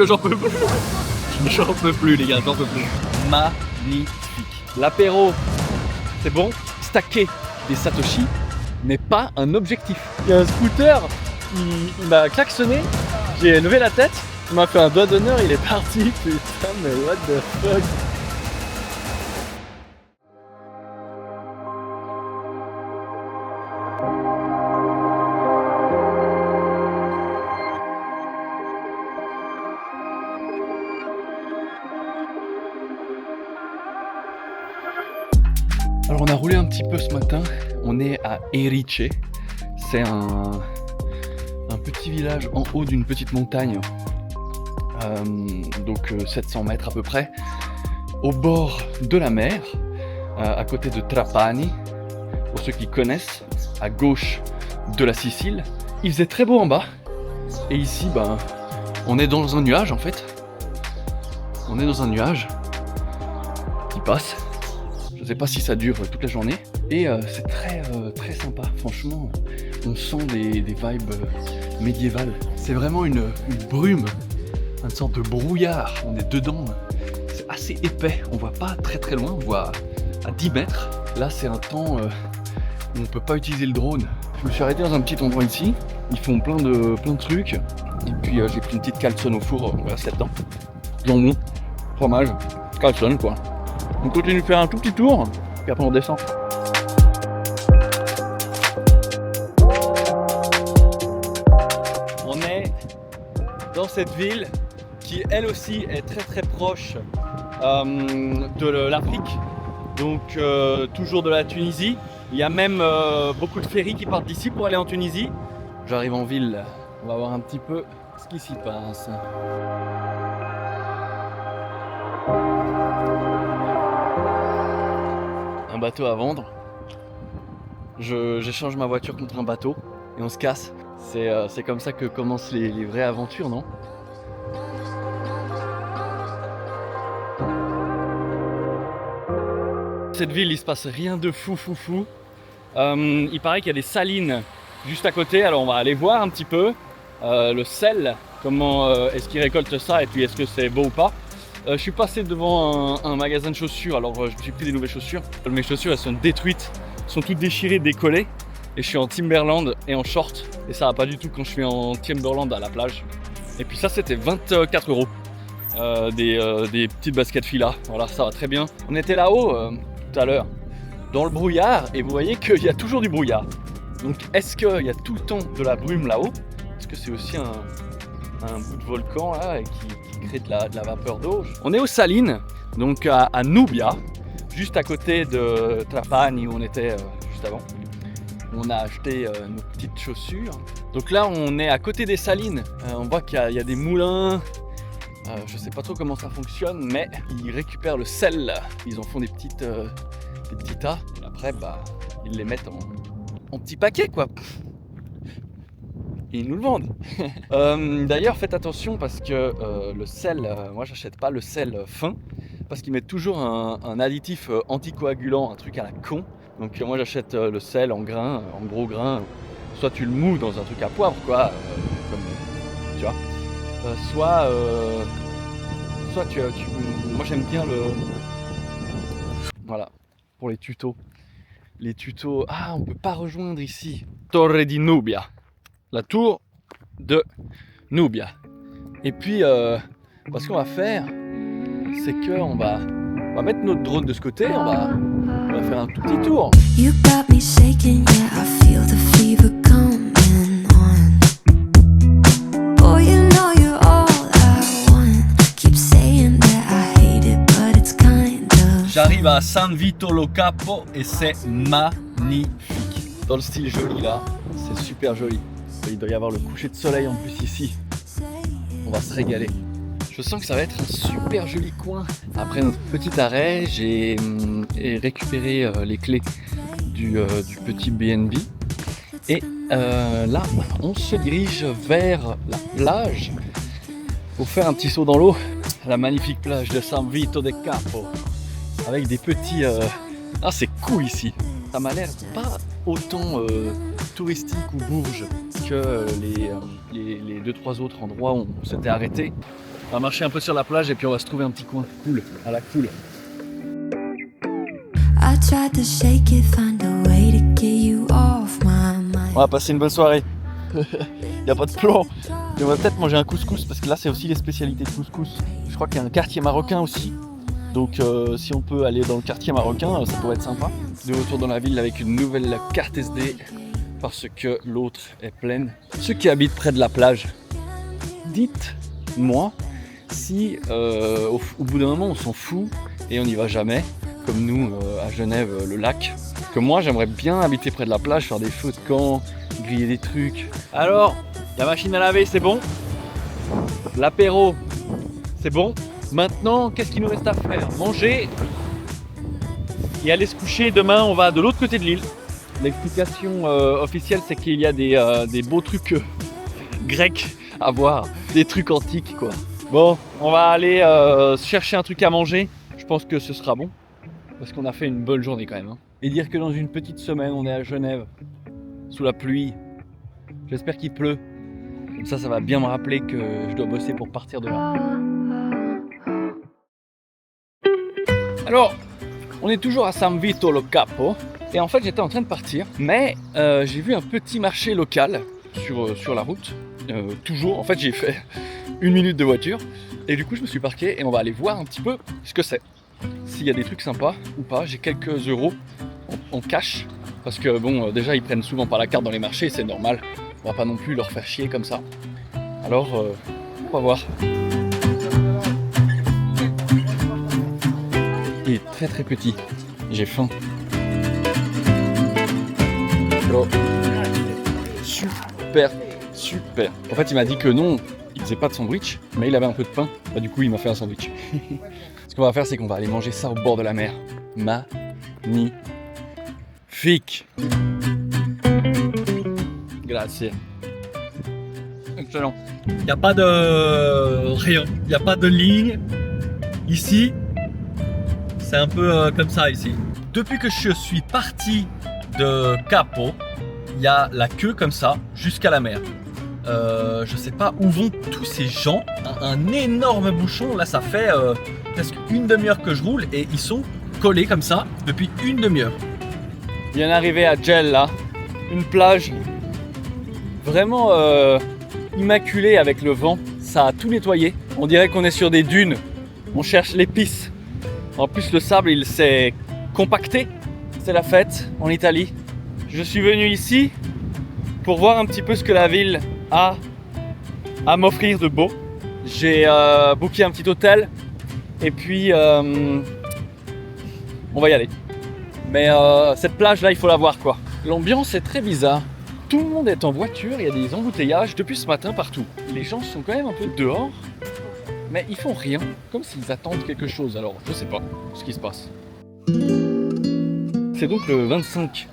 J'en peux plus. J'en peux plus les gars, j'en peux plus. Magnifique. L'apéro, c'est bon. Stacker des Satoshi n'est pas un objectif. Il y a un scooter, il m'a klaxonné, j'ai levé la tête, il m'a fait un doigt d'honneur, il est parti. Putain mais what the fuck. Alors on a roulé un petit peu ce matin, on est à Erice, c'est un petit village en haut d'une petite montagne, donc 700 mètres à peu près, au bord de la mer, à côté de Trapani, pour ceux qui connaissent, à gauche de la Sicile. Il faisait très beau en bas, et ici on est dans un nuage en fait, on est dans un nuage qui passe. Je sais pas si ça dure toute la journée et c'est très sympa, franchement on sent des vibes médiévales. C'est vraiment une brume, une sorte de brouillard, on est dedans, c'est assez épais, on voit pas très loin, on voit à 10 mètres. Là c'est un temps où on peut pas utiliser le drone. Je me suis arrêté dans un petit endroit ici, ils font plein de trucs et puis j'ai pris une petite calzone au four, on va rester dedans. Jambon, fromage, calzone quoi. On continue de faire un tout petit tour, puis après on descend. On est dans cette ville qui elle aussi est très proche de l'Afrique, donc toujours de la Tunisie. Il y a même beaucoup de ferries qui partent d'ici pour aller en Tunisie. J'arrive en ville, on va voir un petit peu ce qui s'y passe. Bateau à vendre. J'échange ma voiture contre un bateau et on se casse. C'est comme ça que commencent les vraies aventures, non? Cette ville, il se passe rien de fou. Il paraît qu'il y a des salines juste à côté, alors on va aller voir un petit peu le sel, comment est-ce qu'ils récoltent ça et puis est-ce que c'est beau ou pas. Je suis passé devant un magasin de chaussures, alors je me suis pris des nouvelles chaussures. Mes chaussures elles sont détruites, sont toutes déchirées, décollées. Et je suis en Timberland et en short. Et ça va pas du tout quand je suis en Timberland à la plage. Et puis ça c'était 24 €. Des petites baskets Fila, voilà ça va très bien. On était là-haut tout à l'heure, dans le brouillard, et vous voyez qu'il y a toujours du brouillard. Donc est-ce qu'il y a tout le temps de la brume là-haut? Est-ce que c'est aussi un bout de volcan là qui crée de la vapeur d'eau? On est aux Salines, donc à Nubia, juste à côté de Trapani où on était juste avant. On a acheté nos petites chaussures. Donc là on est à côté des Salines, on voit qu'il y a des moulins. Je sais pas trop comment ça fonctionne, mais ils récupèrent le sel, ils en font des petits tas, et après ils les mettent en petits paquets quoi. Et ils nous le vendent. D'ailleurs faites attention parce que le sel, moi j'achète pas le sel fin, parce qu'ils mettent toujours un additif anticoagulant, un truc à la con. Donc moi j'achète le sel en grains, en gros grains, soit tu le mous dans un truc à poivre quoi, comme tu vois, soit moi j'aime bien voilà, pour les tutos, on peut pas rejoindre ici, Torre di Nubia, la tour de Nubia. Et puis ce qu'on va faire, c'est qu'on va mettre notre drone de ce côté, on va faire un tout petit tour. You got me shaking, yeah, I feel the fever coming on. Oh, you know you're all I want. Keep saying that I hate it, but it's kind of. J'arrive à San Vito lo Capo et c'est magnifique. Dans le style joli là, c'est super joli. Il doit y avoir le coucher de soleil en plus ici. On va se régaler. Je sens que ça va être un super joli coin. Après notre petit arrêt, j'ai récupéré les clés du petit BNB. Et là, on se dirige vers la plage pour faire un petit saut dans l'eau. La magnifique plage de San Vito del Capo. Avec des petits... Ah, c'est cool ici. Ça m'a l'air pas autant touristique ou bourge que les 2-3 autres endroits où on s'était arrêté. On va marcher un peu sur la plage et puis on va se trouver un petit coin cool, à la cool. On va passer une bonne soirée. Il n'y a pas de plan. Et on va peut-être manger un couscous parce que là c'est aussi les spécialités de couscous. Je crois qu'il y a un quartier marocain aussi. Donc si on peut aller dans le quartier marocain, ça pourrait être sympa. De retour dans la ville avec une nouvelle carte SD parce que l'autre est pleine. Ceux qui habitent près de la plage, dites-moi si au bout d'un moment on s'en fout et on n'y va jamais, comme nous à Genève, le lac. Que moi j'aimerais bien habiter près de la plage, faire des feux de camp, griller des trucs. Alors, la machine à laver c'est bon, l'apéro c'est bon. Maintenant, qu'est-ce qu'il nous reste à faire? Manger et aller se coucher. Demain, on va de l'autre côté de l'île. L'explication officielle, c'est qu'il y a des beaux trucs grecs à voir, des trucs antiques quoi. Bon, on va aller chercher un truc à manger. Je pense que ce sera bon, parce qu'on a fait une bonne journée quand même. Hein. Et dire que dans une petite semaine, on est à Genève, sous la pluie. J'espère qu'il pleut. Comme ça va bien me rappeler que je dois bosser pour partir de là. Alors, on est toujours à San Vito lo Capo et en fait j'étais en train de partir, mais j'ai vu un petit marché local sur la route, toujours, en fait j'ai fait 1 minute de voiture et du coup je me suis parqué et on va aller voir un petit peu ce que c'est, s'il y a des trucs sympas ou pas. J'ai quelques euros en cash parce que bon déjà ils prennent souvent par la carte dans les marchés, c'est normal, on va pas non plus leur faire chier comme ça. Alors on va voir. Il est très très petit, j'ai faim. Oh. Super. En fait il m'a dit que non, il faisait pas de sandwich, mais il avait un peu de pain. Bah, du coup il m'a fait un sandwich. Ce qu'on va faire c'est qu'on va aller manger ça au bord de la mer. Magnifique. Grazie. Excellent. Il n'y a pas de rien, il n'y a pas de ligne ici. C'est un peu comme ça ici. Depuis que je suis parti de Capo, il y a la queue comme ça jusqu'à la mer. Je sais pas où vont tous ces gens. Un énorme bouchon. Là, ça fait presque 1 demi-heure que je roule et ils sont collés comme ça depuis 1 demi-heure. Il y en est arrivé à Gel là, une plage vraiment immaculée avec le vent. Ça a tout nettoyé. On dirait qu'on est sur des dunes. On cherche l'épice. En plus le sable il s'est compacté, c'est la fête en Italie. Je suis venu ici pour voir un petit peu ce que la ville a à m'offrir de beau. J'ai booké un petit hôtel et puis on va y aller. Mais cette plage là il faut la voir quoi. L'ambiance est très bizarre. Tout le monde est en voiture, il y a des embouteillages depuis ce matin partout. Les gens sont quand même un peu dehors. Mais ils font rien, comme s'ils attendent quelque chose, alors je sais pas ce qui se passe. C'est donc le 25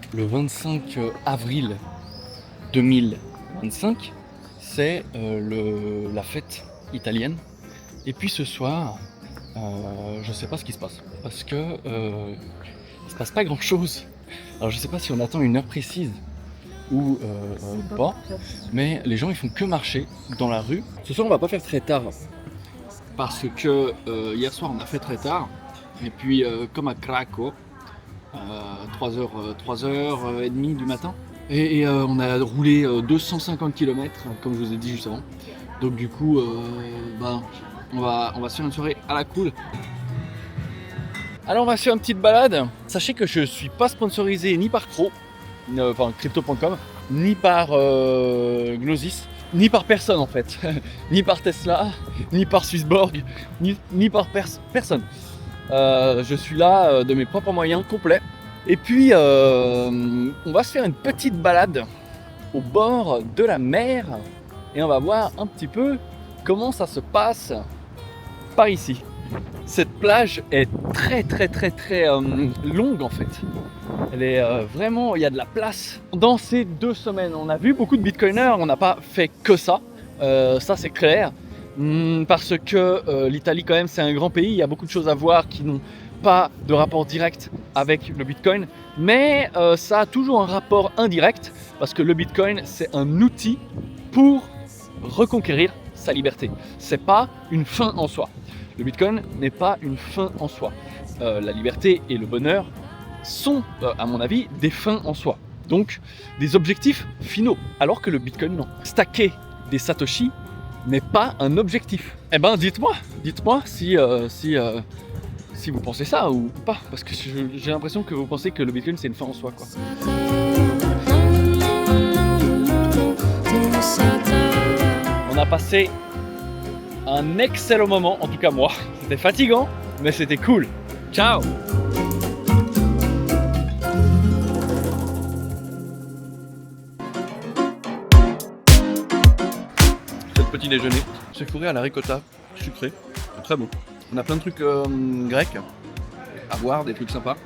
avril 2025, c'est la fête italienne. Et puis ce soir, je sais pas ce qui se passe, parce que il se passe pas grand chose. Alors je sais pas si on attend une heure précise ou pas, mais les gens ils font que marcher dans la rue. Ce soir on va pas faire très tard. Parce que hier soir on a fait très tard et puis comme à Craco 3h30 du matin et on a roulé 250 km comme je vous ai dit juste avant, donc du coup on va se faire une soirée à la cool. Alors on va se faire une petite balade. Sachez que je suis pas sponsorisé ni par crypto.com ni par Gnosis, ni par personne en fait, ni par Tesla, ni par Swissborg, ni par personne. Je suis là de mes propres moyens complets. Et puis on va se faire une petite balade au bord de la mer et on va voir un petit peu comment ça se passe par ici. Cette plage est très longue en fait. Elle est vraiment, il y a de la place. Dans ces 2 semaines, on a vu beaucoup de bitcoiners, on n'a pas fait que ça, ça c'est clair. Parce que l'Italie quand même c'est un grand pays, il y a beaucoup de choses à voir qui n'ont pas de rapport direct avec le bitcoin. Mais ça a toujours un rapport indirect parce que le bitcoin c'est un outil pour reconquérir sa liberté. C'est pas une fin en soi. Le Bitcoin n'est pas une fin en soi. La liberté et le bonheur sont, à mon avis, des fins en soi. Donc, des objectifs finaux. Alors que le Bitcoin, non. Stacker des Satoshi n'est pas un objectif. Eh ben, dites-moi si vous pensez ça ou pas. Parce que j'ai l'impression que vous pensez que le Bitcoin, c'est une fin en soi, quoi. On a passé un excellent moment, en tout cas moi. C'était fatigant, mais c'était cool. Ciao! C'est le petit déjeuner. C'est fourré à la ricotta sucrée. C'est très bon. On a plein de trucs grecs à boire, des trucs sympas.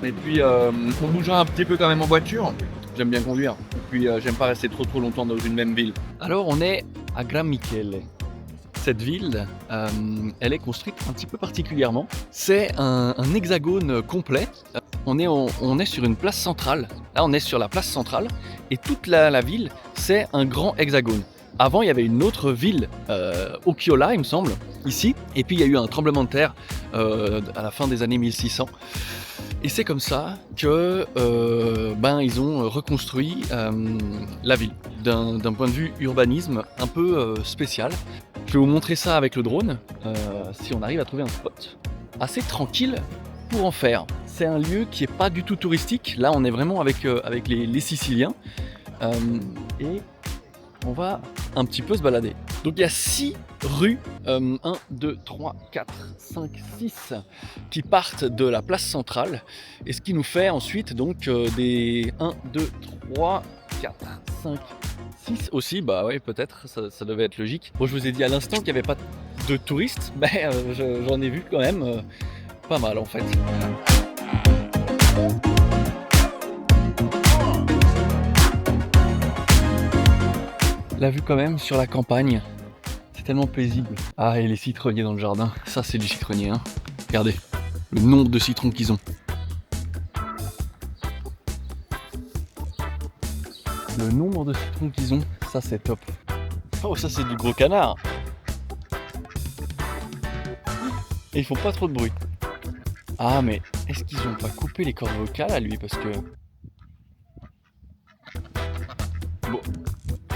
Et puis on bougera un petit peu quand même en voiture. J'aime bien conduire. Et puis j'aime pas rester trop longtemps dans une même ville. Alors on est à Gran Michele. Cette ville, elle est construite un petit peu particulièrement. C'est un hexagone complet. On est sur une place centrale. Là, on est sur la place centrale. Et toute la ville, c'est un grand hexagone. Avant, il y avait une autre ville, Okiola, il me semble, ici. Et puis, il y a eu un tremblement de terre à la fin des années 1600. Et c'est comme ça que ils ont reconstruit la ville d'un point de vue urbanisme un peu spécial. Je vais vous montrer ça avec le drone, si on arrive à trouver un spot assez tranquille pour en faire. C'est un lieu qui n'est pas du tout touristique. Là, on est vraiment avec les Siciliens. Et on va un petit peu se balader. Donc il y a 6 rues, 1, 2, 3, 4, 5, 6 qui partent de la place centrale. Et ce qui nous fait ensuite donc des 1, 2, 3, 4, 5, 6 aussi, bah ouais peut-être, ça devait être logique. Bon, je vous ai dit à l'instant qu'il n'y avait pas de touristes, mais j'en ai vu quand même pas mal en fait. La vue quand même sur la campagne, c'est tellement paisible. Ah, et les citronniers dans le jardin, ça c'est du citronnier, hein. Regardez, le nombre de citrons qu'ils ont. Le nombre de citrons qu'ils ont, ça c'est top. Oh, ça c'est du gros canard. Et ils font pas trop de bruit. Ah, mais est-ce qu'ils ont pas coupé les cordes vocales à lui parce que... Bon,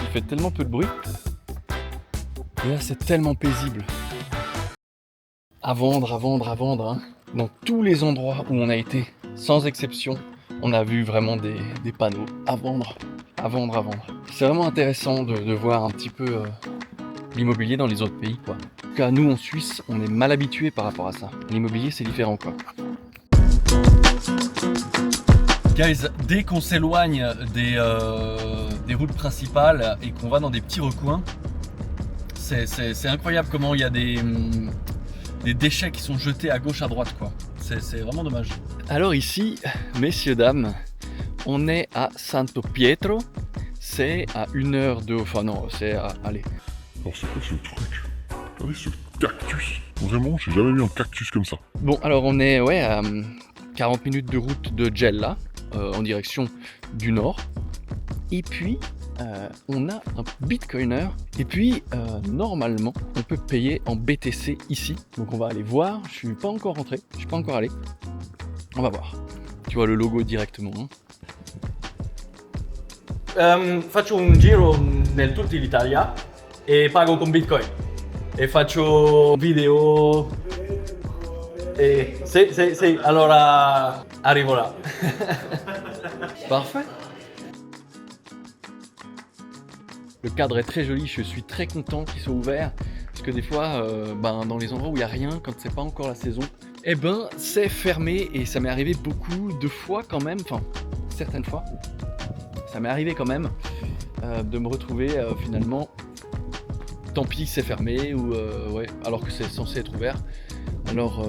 il fait tellement peu de bruit. Et là c'est tellement paisible. À vendre, hein. Dans tous les endroits où on a été, sans exception, on a vu vraiment des panneaux à vendre. C'est vraiment intéressant de voir un petit peu l'immobilier dans les autres pays, quoi. En tout cas, nous en Suisse, on est mal habitués par rapport à ça. L'immobilier, c'est différent, quoi. Guys, dès qu'on s'éloigne des routes principales et qu'on va dans des petits recoins, c'est incroyable comment il y a des déchets qui sont jetés à gauche, à droite, quoi. C'est vraiment dommage. Alors ici, messieurs, dames, on est à Santo Pietro. C'est à 1 heure de... Enfin non, c'est à... Allez. Alors c'est quoi ce truc? Regardez ce cactus. Vraiment, j'ai jamais vu un cactus comme ça. Bon, alors on est à 40 minutes de route de Gela, en direction du nord. Et puis, on a un bitcoiner. Et puis, normalement, on peut payer en BTC ici. Donc on va aller voir. Je suis pas encore rentré. Je suis pas encore allé. On va voir. Tu vois le logo directement. Hein. Faccio un giro nel tutta l'Italia e pago con Bitcoin. E faccio video. E sì, allora arrivo là. Parfait. Le cadre est très joli, je suis très content qu'il soit ouvert. Parce que des fois, dans les endroits où il n'y a rien, quand c'est pas encore la saison, c'est fermé et ça m'est arrivé beaucoup de fois quand même, enfin certaines fois. Ça m'est arrivé quand même de me retrouver finalement, tant pis c'est fermé, ou alors que c'est censé être ouvert. Alors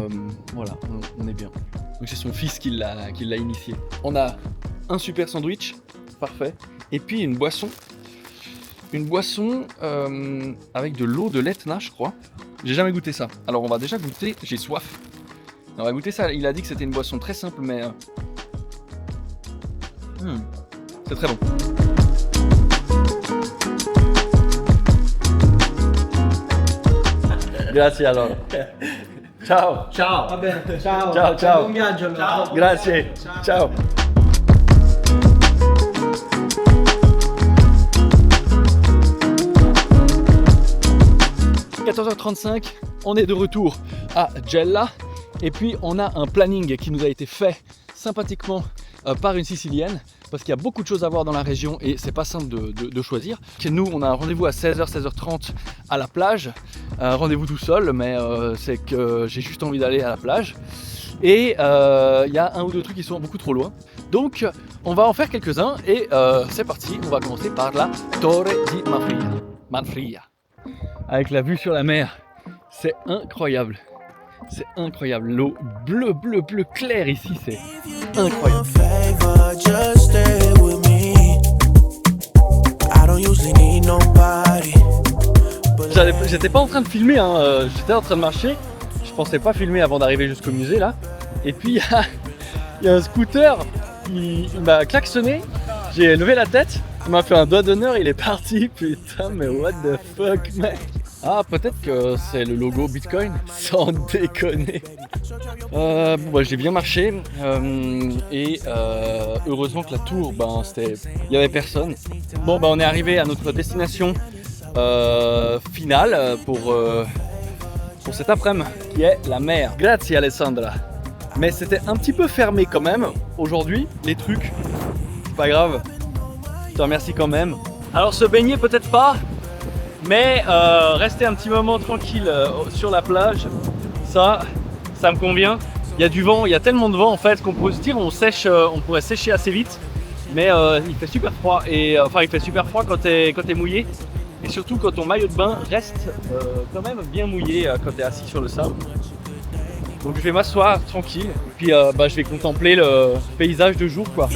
voilà, on est bien. Donc c'est son fils qui l'a initié. On a un super sandwich, parfait, et puis une boisson avec de l'eau de l'Etna, je crois. J'ai jamais goûté ça. Alors on va déjà goûter, j'ai soif. On va goûter ça, il a dit que c'était une boisson très simple, mais... c'est très bon. Grazie allora. Ciao. Ciao. Va bene, ciao. Ciao, ciao. Buon viaggio allora. Ciao. Grazie. Ciao. 14h35, on est de retour à Gela et puis on a un planning qui nous a été fait sympathiquement par une Sicilienne parce qu'il y a beaucoup de choses à voir dans la région et c'est pas simple de choisir. Nous, on a un rendez-vous à 16h, 16h30 à la plage, un rendez-vous tout seul, mais c'est que j'ai juste envie d'aller à la plage et il y a un ou deux trucs qui sont beaucoup trop loin. Donc on va en faire quelques-uns et c'est parti, on va commencer par la Torre di Manfria. Avec la vue sur la mer, c'est incroyable. C'est incroyable. L'eau bleu clair ici, c'est incroyable. J'étais pas en train de filmer, hein. J'étais en train de marcher. Je pensais pas filmer avant d'arriver jusqu'au musée là. Et puis il y a un scooter, il m'a klaxonné. J'ai levé la tête, il m'a fait un doigt d'honneur, il est parti. Putain, mais what the fuck, mec. Ah, peut-être que c'est le logo Bitcoin, sans déconner. J'ai bien marché et heureusement que la tour, il n'y avait personne. Bon, on est arrivé à notre destination finale pour cet après-midi, qui est la mer. Grazie Alessandra. Mais c'était un petit peu fermé quand même aujourd'hui, les trucs. C'est pas grave. Je te remercie quand même. Alors se baigner peut-être pas, mais rester un petit moment tranquille sur la plage, ça me convient. Il y a du vent, il y a tellement de vent en fait qu'on pourrait se dire on pourrait sécher assez vite, mais il fait super froid et il fait super froid quand t'es mouillé et surtout quand ton maillot de bain reste quand même bien mouillé quand t'es assis sur le sable. Donc je vais m'asseoir tranquille et puis je vais contempler le paysage de jour quoi.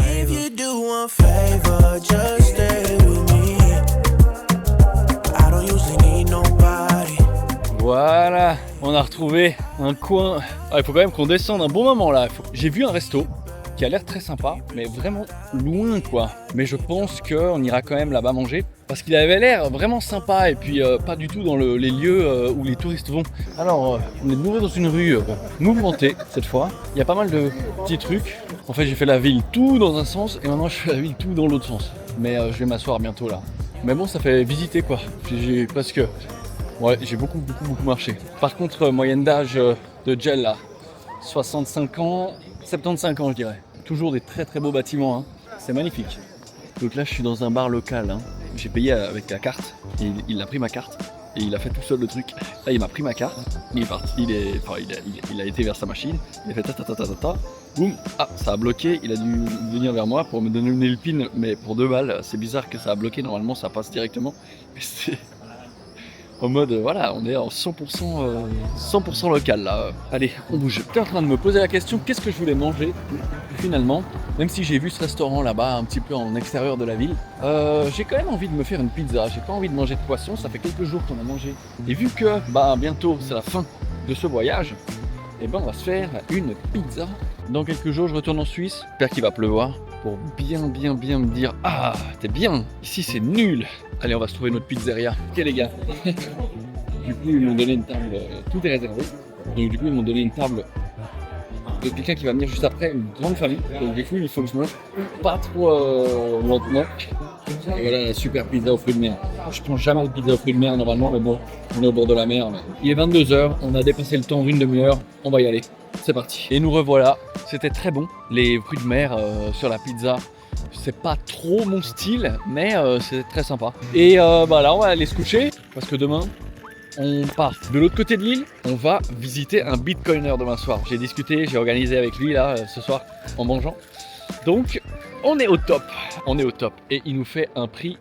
Voilà, on a retrouvé un coin. Il faut quand même qu'on descende un bon moment là. J'ai vu un resto qui a l'air très sympa, mais vraiment loin quoi. Mais je pense qu'on ira quand même là-bas manger parce qu'il avait l'air vraiment sympa et puis pas du tout dans les lieux où les touristes vont. Alors, on est de nouveau dans une rue mouvementée cette fois. Il y a pas mal de petits trucs. En fait, j'ai fait la ville tout dans un sens et maintenant je fais la ville tout dans l'autre sens. Mais je vais m'asseoir bientôt là. Mais bon, ça fait visiter quoi. J'ai presque... Ouais, j'ai beaucoup marché. Par contre, moyenne d'âge de Gela, 65 ans, 75 ans je dirais. Toujours des très beaux bâtiments, hein. C'est magnifique. Donc là je suis dans un bar local, hein. J'ai payé avec la carte, il a pris ma carte et il a fait tout seul le truc. Là il m'a pris ma carte, il est parti, il a été vers sa machine, il a fait ta, boum, ça a bloqué, il a dû venir vers moi pour me donner le pin, mais pour 2 balles, c'est bizarre que ça a bloqué, normalement ça passe directement. Mais c'est... En mode, voilà, on est en 100% local là. Allez, on bouge. J'étais en train de me poser la question, qu'est-ce que je voulais manger finalement? Même si j'ai vu ce restaurant là-bas, un petit peu en extérieur de la ville, j'ai quand même envie de me faire une pizza. J'ai pas envie de manger de poisson, ça fait quelques jours qu'on a mangé. Et vu que, bientôt, c'est la fin de ce voyage, on va se faire une pizza. Dans quelques jours, je retourne en Suisse. J'espère qu'il va pleuvoir pour bien me dire « Ah, t'es bien, ici c'est nul !» Allez, on va se trouver notre pizzeria. Ok les gars. Du coup, ils m'ont donné une table, tout est réservé. Donc du coup, ils m'ont donné une table de quelqu'un qui va venir juste après, une grande famille. Donc du coup, il faut que je mange pas trop lentement. Et voilà la super pizza aux fruits de mer. Je prends jamais de pizza aux fruits de mer normalement, mais bon, on est au bord de la mer. Mais... Il est 22h, on a dépassé le temps d'une demi-heure, on va y aller. C'est parti. Et nous revoilà, c'était très bon. Les fruits de mer sur la pizza, c'est pas trop mon style, mais c'est très sympa. Et là, on va aller se coucher, parce que demain, on part de l'autre côté de l'île. On va visiter un bitcoiner demain soir. J'ai organisé avec lui là, ce soir, en mangeant. Donc, on est au top. Et il nous fait un prix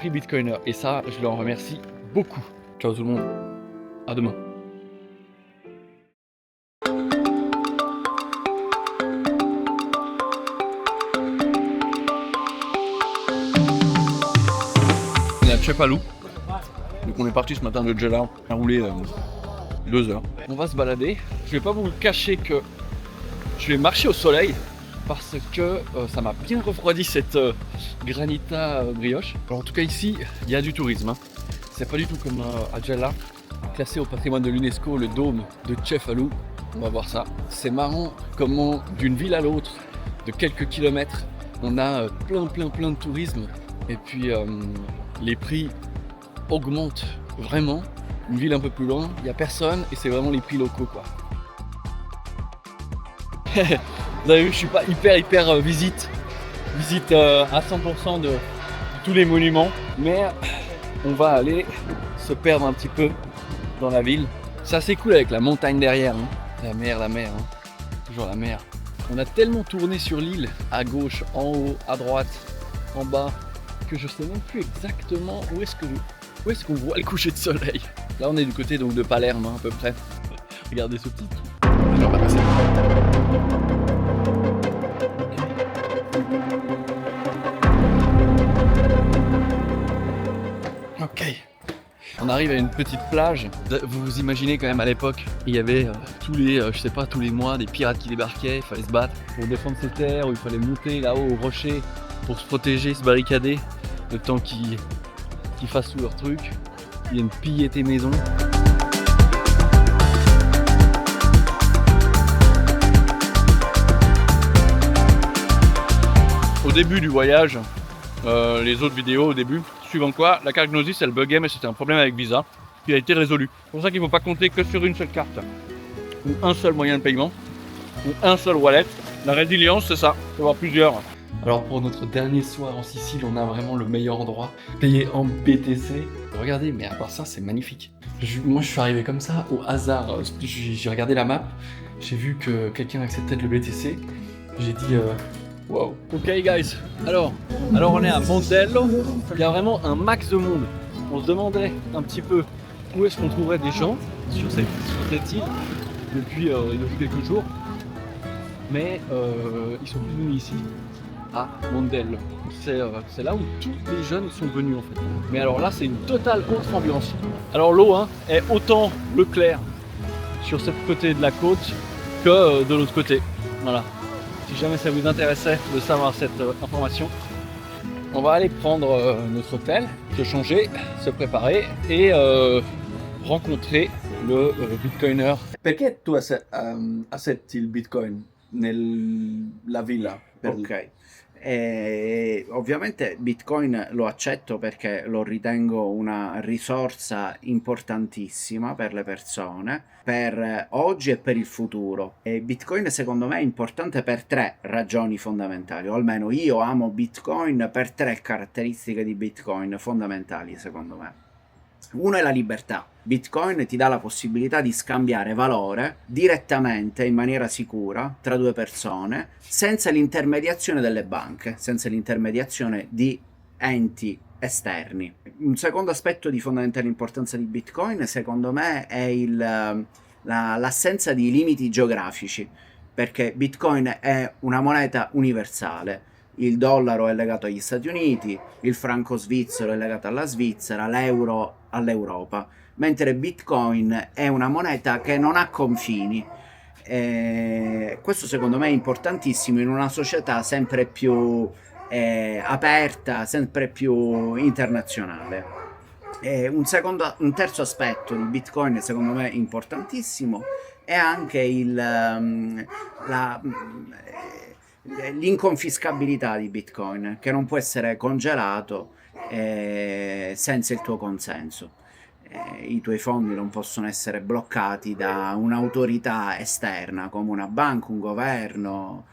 bitcoiner. Et ça, je l'en remercie beaucoup. Ciao tout le monde. À demain. On est à Cepalu. Donc on est parti ce matin de Gela, on a roulé 2 heures. On va se balader. Je vais pas vous cacher que je vais marcher au soleil parce que ça m'a bien refroidi cette granita brioche. Alors en tout cas ici, il y a du tourisme, hein. C'est pas du tout comme à Gela. classé au patrimoine de l'UNESCO, le dôme de Cefalù. On va voir ça. C'est marrant comment d'une ville à l'autre, de quelques kilomètres, on a plein de tourisme. Et puis les prix augmentent vraiment. Une ville un peu plus loin, il n'y a personne et c'est vraiment les prix locaux quoi. Vous avez vu, je suis pas hyper visite à 100% de tous les monuments, mais on va aller se perdre un petit peu dans la ville. C'est assez cool avec la montagne derrière, hein. La mer, hein. Toujours la mer. On a tellement tourné sur l'île, à gauche, en haut, à droite, en bas, que je sais même plus exactement où est-ce qu'on voit le coucher de soleil. Là on est du côté donc de Palerme hein, à peu près. Regardez ce petit trou. Alors, on va passer. Ok. On arrive à une petite plage. Vous vous imaginez quand même à l'époque, il y avait tous les mois des pirates qui débarquaient, il fallait se battre pour défendre ses terres, ou il fallait monter là-haut au rocher pour se protéger, se barricader, le temps qu'ils fassent tout leur truc, ils viennent piller tes maisons. Au début du voyage, les autres vidéos au début, suivant quoi, la carte Gnosis elle buguait mais c'était un problème avec Visa qui a été résolu. C'est pour ça qu'il ne faut pas compter que sur une seule carte, ou un seul moyen de paiement, ou un seul wallet. La résilience c'est ça, il faut avoir plusieurs. Alors pour notre dernier soir en Sicile, on a vraiment le meilleur endroit, payé en BTC. Regardez, mais à part ça c'est magnifique. Moi je suis arrivé comme ça, au hasard, j'ai regardé la map, j'ai vu que quelqu'un acceptait le BTC, j'ai dit wow. Ok guys, alors on est à Mondello, il y a vraiment un max de monde. On se demandait un petit peu où est-ce qu'on trouverait des gens sur cette île depuis quelques jours, mais ils sont plus venus ici, à Mondello. C'est là où tous les jeunes sont venus en fait. Mais alors là c'est une totale autre ambiance. Alors l'eau est autant bleu clair sur ce côté de la côte que de l'autre côté. Voilà. Si jamais ça vous intéressait de savoir cette information, on va aller prendre notre hôtel, se changer, se préparer et rencontrer le bitcoiner. Perché tu accetti il bitcoin nella villa? Ok. Ovviamente Bitcoin lo accetto perché lo ritengo una risorsa importantissima per le persone, per oggi e per il futuro. E Bitcoin secondo me è importante per 3 ragioni fondamentali, o almeno io amo Bitcoin per 3 caratteristiche di Bitcoin fondamentali secondo me. Uno è la libertà. Bitcoin ti dà la possibilità di scambiare valore direttamente, in maniera sicura, tra 2 persone, senza l'intermediazione delle banche, senza l'intermediazione di enti esterni. Un secondo aspetto di fondamentale importanza di Bitcoin, secondo me, è l'assenza di limiti geografici, perché Bitcoin è una moneta universale. Il dollaro è legato agli Stati Uniti, il franco svizzero è legato alla Svizzera, l'euro all'Europa, mentre Bitcoin è una moneta che non ha confini. Questo secondo me è importantissimo in una società sempre più aperta, sempre più internazionale. Un terzo aspetto di Bitcoin secondo me importantissimo è anche l'inconfiscabilità di Bitcoin, che non può essere congelato senza il tuo consenso. I tuoi fondi non possono essere bloccati da un'autorità esterna come una banca, un governo.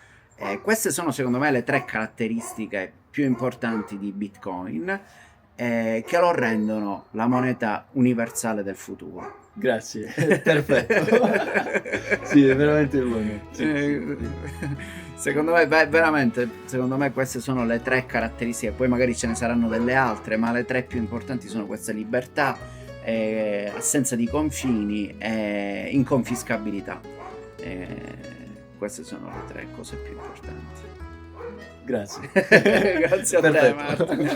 Queste sono secondo me le 3 caratteristiche più importanti di Bitcoin che lo rendono la moneta universale del futuro. Grazie, perfetto. Sì, è veramente buono. Sì. Secondo me, veramente, secondo me queste sono le 3 caratteristiche, poi magari ce ne saranno delle altre, ma le 3 più importanti sono queste: libertà, assenza di confini e inconfiscabilità. Queste sono le 3 cose più importanti. Grazie. Grazie a te, Martin.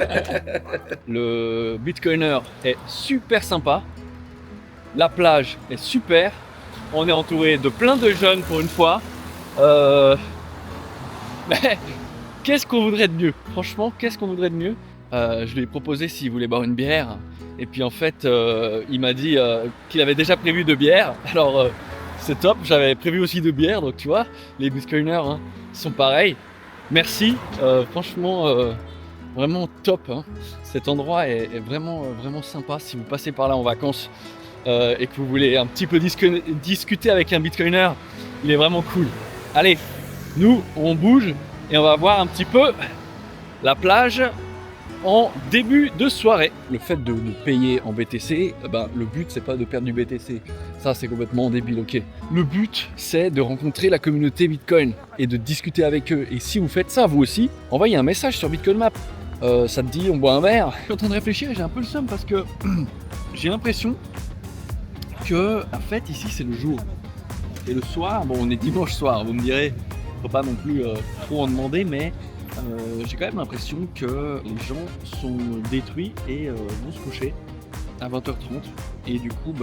Le bitcoiner est super sympa. La plage est super. On est entouré de plein de jeunes pour une fois. Mais qu'est-ce qu'on voudrait de mieux? Franchement, qu'est-ce qu'on voudrait de mieux? Je lui ai proposé s'il voulait boire une bière. Et puis en fait, il m'a dit qu'il avait déjà prévu 2 bières. Alors c'est top, j'avais prévu aussi 2 bières. Donc tu vois, les Bitcoiners hein, sont pareils. Merci, franchement, vraiment top. Hein. Cet endroit est vraiment, vraiment sympa. Si vous passez par là en vacances et que vous voulez un petit peu discuter avec un Bitcoiner, il est vraiment cool. Allez, nous, on bouge et on va voir un petit peu la plage en début de soirée. Le fait de payer en BTC, le but c'est pas de perdre du BTC. Ça c'est complètement débile, ok. Le but c'est de rencontrer la communauté Bitcoin et de discuter avec eux. Et si vous faites ça vous aussi, envoyez un message sur Bitcoin Map. Ça te dit on boit un verre. Je suis en train de réfléchir et j'ai un peu le seum parce que j'ai l'impression que en fait ici c'est le jour. Et le soir, bon on est dimanche soir, vous me direz, faut pas non plus trop en demander, mais j'ai quand même l'impression que les gens sont détruits et vont se coucher à 20h30 et du coup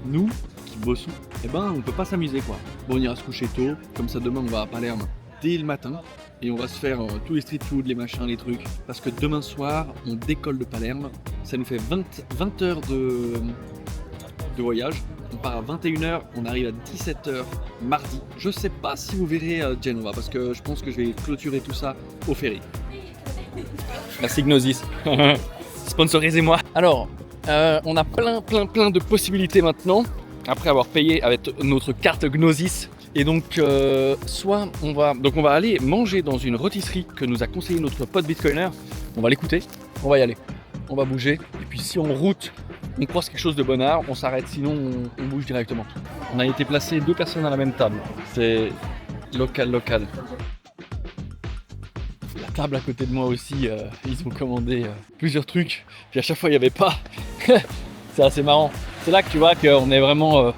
nous qui bossons, on peut pas s'amuser quoi. Bon on ira se coucher tôt, comme ça demain on va à Palerme dès le matin et on va se faire tous les street food, les machins, les trucs, parce que demain soir on décolle de Palerme, ça nous fait 20 heures de voyage. On part à 21h, on arrive à 17h mardi. Je sais pas si vous verrez Genova parce que je pense que je vais clôturer tout ça au ferry. Merci Gnosis. Sponsorisez-moi. Alors, on a plein de possibilités maintenant après avoir payé avec notre carte Gnosis. Et donc, soit on va aller manger dans une rôtisserie que nous a conseillé notre pote Bitcoiner. On va l'écouter, on va y aller, on va bouger. Et puis si on route, on croise quelque chose de bonnard, on s'arrête, sinon on bouge directement. On a été placé 2 personnes à la même table. C'est local. La table à côté de moi aussi, ils ont commandé plusieurs trucs. Puis à chaque fois il n'y avait pas. C'est assez marrant. C'est là que tu vois qu'on est vraiment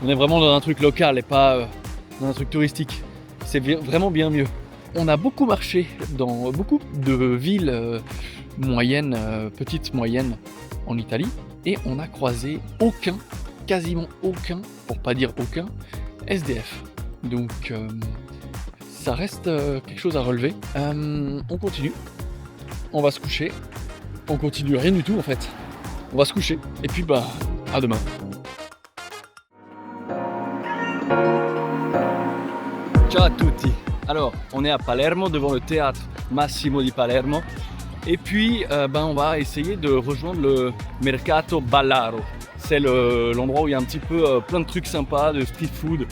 dans un truc local et pas dans un truc touristique. C'est vraiment bien mieux. On a beaucoup marché dans beaucoup de villes moyennes, petites, moyennes en Italie. Et on n'a croisé quasiment aucun, pour pas dire aucun, SDF. Donc ça reste quelque chose à relever. On continue, on va se coucher, on continue rien du tout en fait. On va se coucher et puis à demain. Ciao a tutti. Alors on est à Palermo devant le théâtre Massimo di Palermo. Et puis on va essayer de rejoindre le Mercato Ballaro. C'est l'endroit où il y a un petit peu plein de trucs sympas, de street food,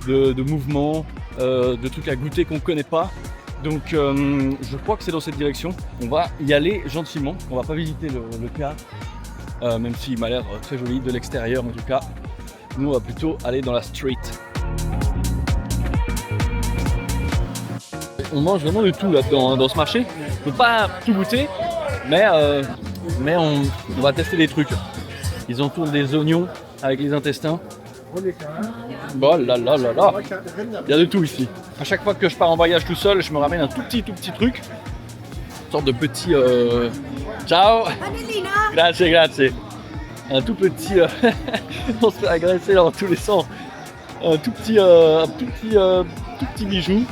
de mouvements, de trucs à goûter qu'on ne connaît pas. Donc je crois que c'est dans cette direction. On va y aller gentiment, on va pas visiter le théâtre, même s'il m'a l'air très joli de l'extérieur en tout cas. Nous on va plutôt aller dans la street. On mange vraiment de tout là dans ce marché. On peut pas tout goûter, mais on va tester des trucs. Ils entourent des oignons avec les intestins. Bon là. Il y a de tout ici. À chaque fois que je pars en voyage tout seul, je me ramène un tout petit truc. Une sorte de petit... Ciao. Grazie. Un tout petit... on se fait agresser dans tous les sens. Un tout petit bijou.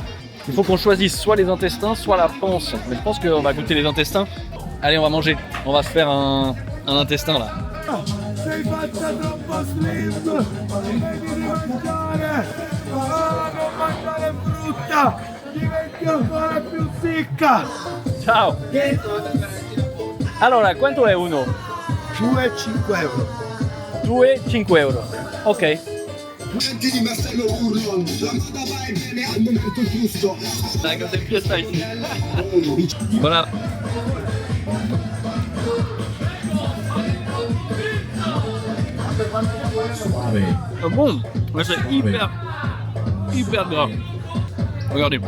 Il faut qu'on choisisse soit les intestins, soit la panse. Mais je pense qu'on va goûter les intestins. Allez, on va manger. On va se faire un intestin là. Ciao. Allora, quanto è uno? 2,5 euro. Ok. Di Marcello Urlon, la moda va e viene al momento giusto. Dai, cosa in fiesta ici. Voilà. Bon, mais c'est hyper gras. Regardez.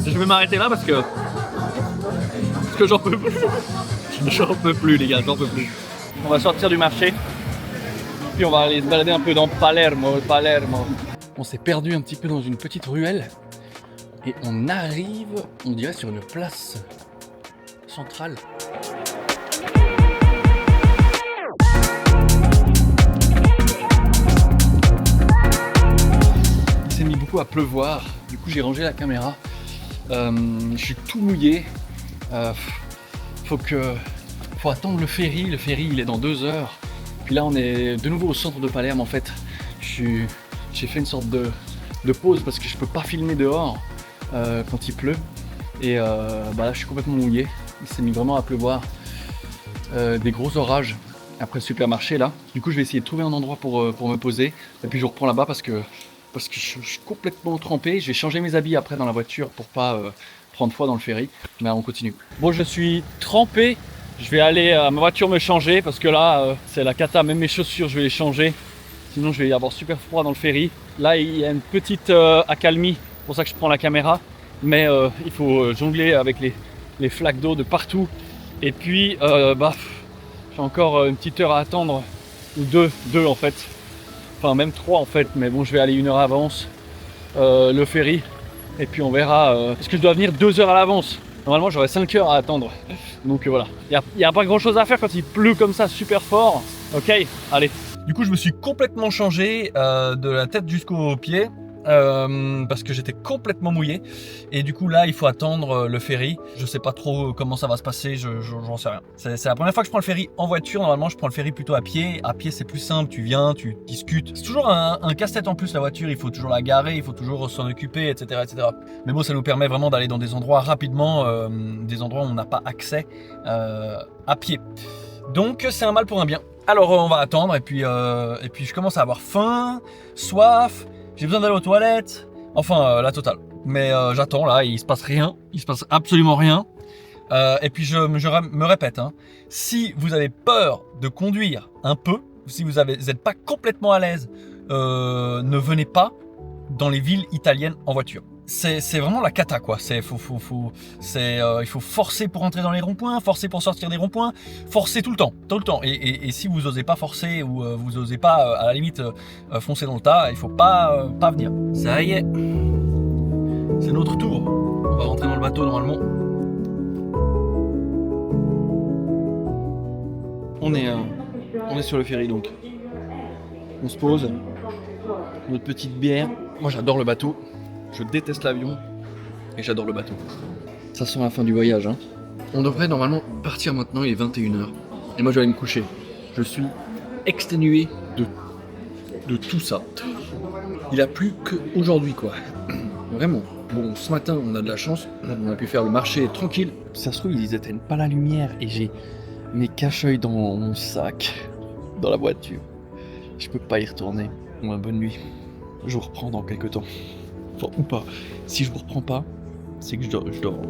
Je vais m'arrêter là parce que j'en peux plus. J'en peux plus les gars, j'en peux plus. On va sortir du marché. Puis on va aller se balader un peu dans Palermo. On s'est perdu un petit peu dans une petite ruelle. Et on arrive, on dirait, sur une place centrale. C'est peu à pleuvoir, du coup j'ai rangé la caméra. Je suis tout mouillé. Faut attendre le ferry il est dans 2 heures. Puis là on est de nouveau au centre de Palerme en fait. J'ai fait une sorte de pause parce que je peux pas filmer dehors quand il pleut. Et là je suis complètement mouillé. Il s'est mis vraiment à pleuvoir. Des gros orages après le supermarché là. Du coup je vais essayer de trouver un endroit pour me poser. Et puis je reprends là-bas parce que je suis complètement trempé. Je vais changer mes habits après dans la voiture pour pas prendre froid dans le ferry. Mais on continue. Bon, je suis trempé. Je vais aller à ma voiture me changer parce que là c'est la cata. Même mes chaussures je vais les changer. Sinon je vais avoir super froid dans le ferry. Là il y a une petite accalmie. C'est pour ça que je prends la caméra. Mais il faut jongler avec les flaques d'eau de partout. Et puis j'ai encore une petite heure à attendre. Ou deux en fait. Enfin même 3 en fait, mais bon je vais aller 1 heure à l'avance le ferry et puis on verra. Est-ce que je dois venir 2 heures à l'avance? Normalement j'aurai 5 heures à attendre. Donc voilà, il n'y a pas grand chose à faire quand il pleut comme ça super fort. Ok, allez. Du coup je me suis complètement changé de la tête jusqu'aux pieds. Parce que j'étais complètement mouillé et du coup là il faut attendre le ferry. Je sais pas trop comment ça va se passer, j'en sais rien. C'est la première fois que je prends le ferry en voiture. Normalement je prends le ferry plutôt à pied. À pied c'est plus simple, tu viens, tu discutes. C'est toujours un casse-tête en plus la voiture, il faut toujours la garer, il faut toujours s'en occuper, etc., etc. Mais bon ça nous permet vraiment d'aller dans des endroits rapidement, des endroits où on n'a pas accès à pied. Donc c'est un mal pour un bien. Alors on va attendre et puis je commence à avoir faim, soif. J'ai besoin d'aller aux toilettes, enfin la totale. Mais j'attends là, il se passe rien, il se passe absolument rien. Et puis je me répète, hein, si vous avez peur de conduire un peu, si vous n'êtes pas complètement à l'aise, ne venez pas dans les villes italiennes en voiture. C'est vraiment la cata quoi. Il faut forcer pour entrer dans les ronds-points, forcer pour sortir des ronds-points, forcer tout le temps. Et si vous n'osez pas forcer ou vous n'osez pas à la limite foncer dans le tas, il faut pas venir. Ça y est, c'est notre tour. On va rentrer dans le bateau normalement. On est sur le ferry donc. On se pose, notre petite bière. Moi j'adore le bateau. Je déteste l'avion et j'adore le bateau. Ça sent la fin du voyage. Hein. On devrait normalement partir maintenant, il est 21h. Et moi je vais aller me coucher. Je suis exténué de tout ça. Il a plu qu'aujourd'hui quoi. Vraiment. Bon, ce matin on a de la chance. On a pu faire le marché tranquille. Ça se trouve ils éteignent pas la lumière et j'ai mes cache-œils dans mon sac, dans la voiture. Je peux pas y retourner. Bon, bonne nuit. Je vous reprends dans quelques temps. Enfin, ou pas. Si je vous reprends pas, c'est que je dors.